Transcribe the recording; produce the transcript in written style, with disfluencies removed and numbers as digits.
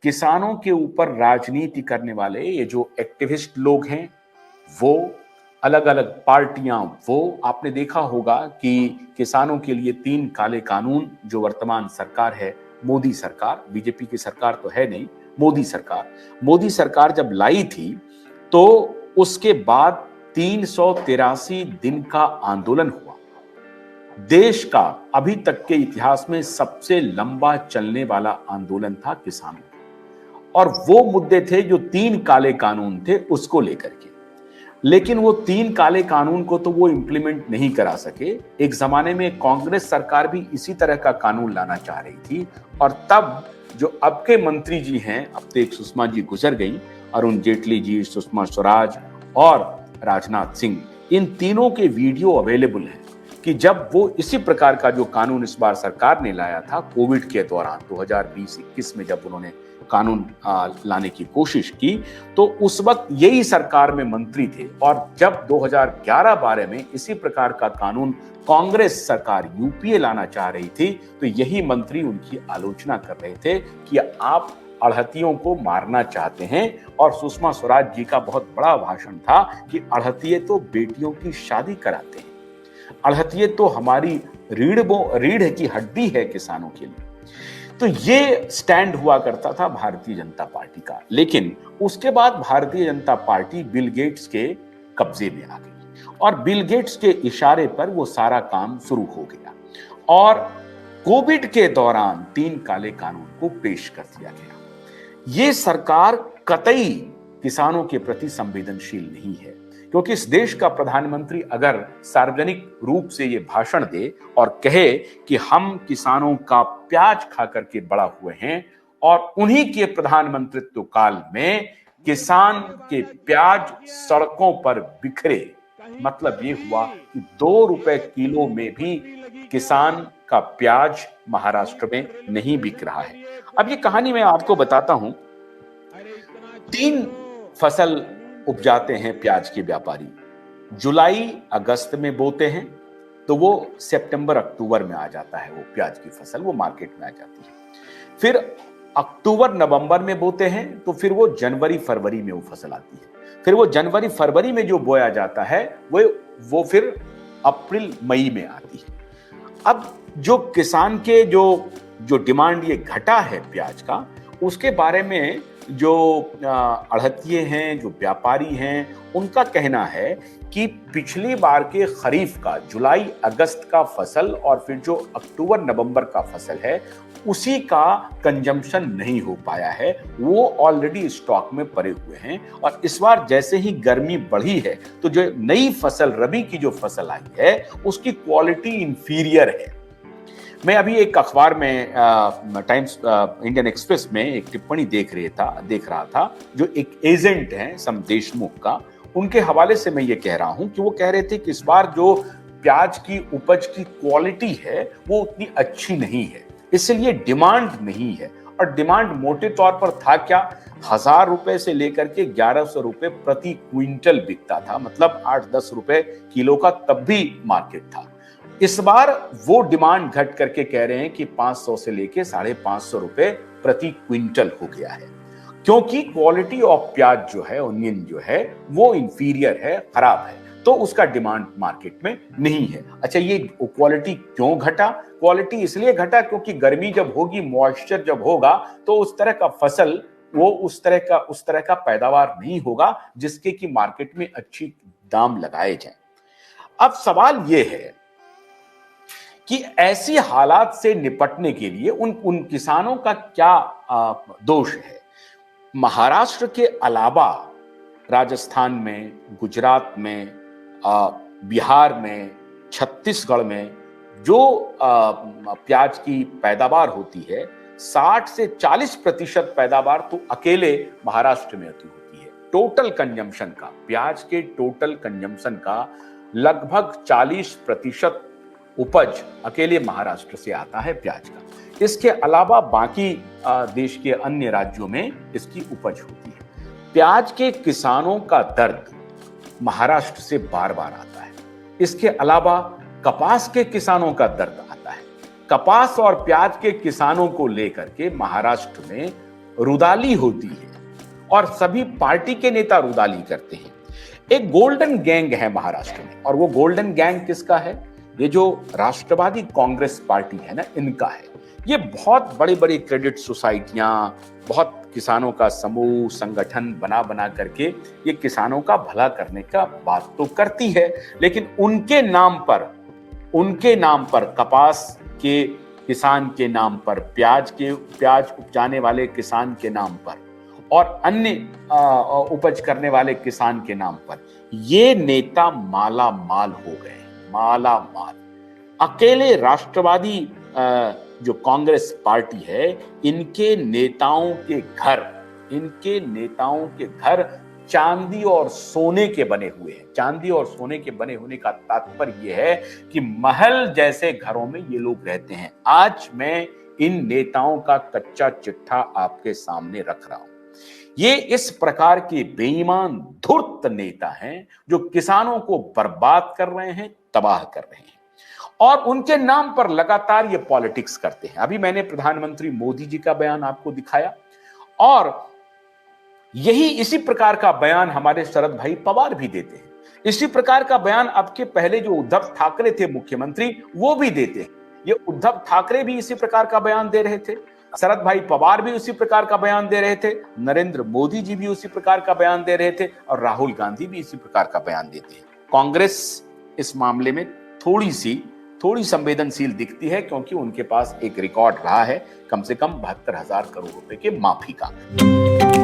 किसानों के ऊपर राजनीति करने वाले ये जो एक्टिविस्ट लोग हैं, वो अलग अलग पार्टियां, वो आपने देखा होगा कि किसानों के लिए 3 काले कानून जो वर्तमान सरकार है, मोदी सरकार, बीजेपी की सरकार तो है नहीं, मोदी सरकार जब लाई थी तो उसके बाद 383 दिन का आंदोलन हुआ। देश का अभी तक के इतिहास में सबसे लंबा चलने वाला आंदोलन था किसानों का। और वो मुद्दे थे जो 3 काले कानून थे उसको लेकर के। लेकिन वो 3 काले कानून को तो वो इंप्लीमेंट नहीं करा सके। एक जमाने में कांग्रेस सरकार भी इसी तरह का कानून लाना चाह रही थी और तब जो अब के मंत्री जी हैं, अब तो एक सुषमा जी गुजर गई, अरुण जेटली जी, सुषमा स्वराज और राजनाथ सिंह, इन तीनों के वीडियो अवेलेबल हैं कि जब वो इसी प्रकार का जो कानून इस बार सरकार ने लाया था कोविड के दौरान 2020-21 में जब उन्होंने कानून लाने की कोशिश की, तो उस वक्त यही सरकार में मंत्री थे। और जब 2011-12 में इसी प्रकार का कानून कांग्रेस सरकार यूपीए लाना चाह रही थी, तो यही मंत्री उनकी आलोचना कर रहे थे कि आप अड़हतियों को मारना चाहते हैं। और सुषमा स्वराज जी का बहुत बड़ा भाषण था कि अड़हतिये तो बेटियों की शादी कराते हैं, अड़हतिये तो हमारी रीढ़ की हड्डी है किसानों के लिए। तो ये स्टैंड हुआ करता था भारतीय जनता पार्टी का। लेकिन उसके बाद Bharatiya Janata party Bill Gates के कब्जे में आ गई और बिल गेट्स के इशारे पर वो सारा काम शुरू हो गया और कोविड के दौरान 3 काले कानून को पेश कर दिया गया। ये सरकार कतई किसानों के प्रति संवेदनशील नहीं है, क्योंकि इस देश का प्रधानमंत्री अगर सार्वजनिक रूप से ये भाषण दे और कहे कि हम किसानों का प्याज खा करके बड़ा हुए हैं और उन्हीं के प्रधानमंत्रित्व काल में किसान के प्याज सड़कों पर बिखरे, मतलब ये हुआ कि 2 रुपए किलो में भी किसान का प्याज महाराष्ट्र में नहीं बिक रहा है। अब ये कहानी मैं आपको बताता हूं। 3 फसल उपजाते हैं प्याज के व्यापारी। जुलाई अगस्त में बोते हैं तो वो सितंबर अक्टूबर में आ जाता है, वो प्याज की फसल वो मार्केट में आ जाती है। फिर अक्टूबर नवंबर में बोते हैं तो फिर वो जनवरी फरवरी में वो फसल आती है। फिर वो जनवरी फरवरी में जो बोया जाता है वो फिर अप्रैल मई में आती है। अब जो किसान के जो डिमांड ये घटा है प्याज का, उसके बारे में जो अड़हतिये हैं, जो व्यापारी हैं, उनका कहना है कि पिछली बार के खरीफ का जुलाई अगस्त का फसल और फिर जो अक्टूबर नवंबर का फसल है उसी का कंजम्पशन नहीं हो पाया है, वो ऑलरेडी स्टॉक में पड़े हुए हैं। और इस बार जैसे ही गर्मी बढ़ी है तो जो नई फसल रबी की जो फसल आई है उसकी क्वालिटी इंफीरियर है। मैं अभी एक अखबार में टाइम्स इंडियन एक्सप्रेस में एक टिप्पणी देख रहा था जो एक एजेंट हैं सम देशमुख का, उनके हवाले से मैं ये कह रहा हूं कि वो कह रहे थे कि इस बार जो प्याज की उपज की क्वालिटी है वो उतनी अच्छी नहीं है, इसलिए डिमांड नहीं है। और डिमांड मोटे तौर पर था क्या, 1000 रुपए से लेकर के 1100 रुपए प्रति क्विंटल बिकता था, मतलब 8-10 रुपए किलो का तब भी मार्केट था। इस बार वो डिमांड घट करके कह रहे हैं कि 500 से लेके 550 रुपए प्रति क्विंटल हो गया है, क्योंकि क्वालिटी ऑफ प्याज जो है, ओनियन जो है, वो इंफीरियर है, खराब है, तो उसका डिमांड मार्केट में नहीं है। अच्छा, ये क्वालिटी क्यों घटा? क्वालिटी इसलिए घटा क्योंकि गर्मी जब होगी, मॉइस्चर जब होगा, तो उस तरह का फसल, वो उस तरह का पैदावार नहीं होगा जिसके कि मार्केट में अच्छी दाम लगाए जाए। अब सवाल ये है कि ऐसी हालात से निपटने के लिए उन किसानों का क्या दोष है? महाराष्ट्र के अलावा राजस्थान में, गुजरात में, बिहार में, छत्तीसगढ़ में जो प्याज की पैदावार होती है, 60 से 40% पैदावार तो अकेले महाराष्ट्र में होती है। टोटल कंजम्पशन का, प्याज के टोटल कंजम्पशन का लगभग 40% उपज अकेले महाराष्ट्र से आता है प्याज का। इसके अलावा बाकी देश के अन्य राज्यों में इसकी उपज होती है। प्याज के किसानों का दर्द महाराष्ट्र से बार बार आता है। इसके अलावा कपास के किसानों का दर्द आता है। कपास और प्याज के किसानों को लेकर के महाराष्ट्र में रुदाली होती है और सभी पार्टी के नेता रुदाली करते हैं। एक गोल्डन गैंग है महाराष्ट्र में, और वो गोल्डन गैंग किसका है? ये जो राष्ट्रवादी कांग्रेस पार्टी है ना, इनका है। ये बहुत बड़ी बड़ी क्रेडिट सोसाइटियां, बहुत किसानों का समूह संगठन बना बना करके ये किसानों का भला करने का बात तो करती है, लेकिन उनके नाम पर कपास के किसान के नाम पर, प्याज उपजाने वाले किसान के नाम पर और अन्य उपज करने वाले किसान के नाम पर ये नेता माला माल हो गए, माला माल। अकेले राष्ट्रवादी जो कांग्रेस पार्टी है, इनके नेताओं के घर चांदी और सोने के बने हुए हैं। चांदी और सोने के बने होने का तात्पर्य यह है कि महल जैसे घरों में ये लोग रहते हैं। आज मैं इन नेताओं का कच्चा चिट्ठा आपके सामने रख रहा हूं। ये इस प्रकार के बेईमान धूर्त नेता हैं जो किसानों को बर्बाद कर रहे हैं, तबाह कर रहे हैं, और उनके नाम पर लगातार ये पॉलिटिक्स करते हैं। अभी मैंने प्रधानमंत्री मोदी जी का बयान आपको दिखाया, और इसी प्रकार का बयान हमारे शरद भाई पवार भी देते हैं। इसी प्रकार का बयान आपके पहले जो उद्धव ठाकरे थे मुख्यमंत्री, वो भी देते हैं। ये उद्धव ठाकरे भी इसी प्रकार का बयान दे रहे थे, शरद भाई पवार भी उसी प्रकार का बयान दे रहे थे, नरेंद्र मोदी जी भी उसी प्रकार का बयान दे रहे थे, और राहुल गांधी भी इसी प्रकार का बयान देते हैं। कांग्रेस इस मामले में थोड़ी संवेदनशील दिखती है, क्योंकि उनके पास एक रिकॉर्ड रहा है कम से कम 72,000 करोड़ रुपए के माफी का।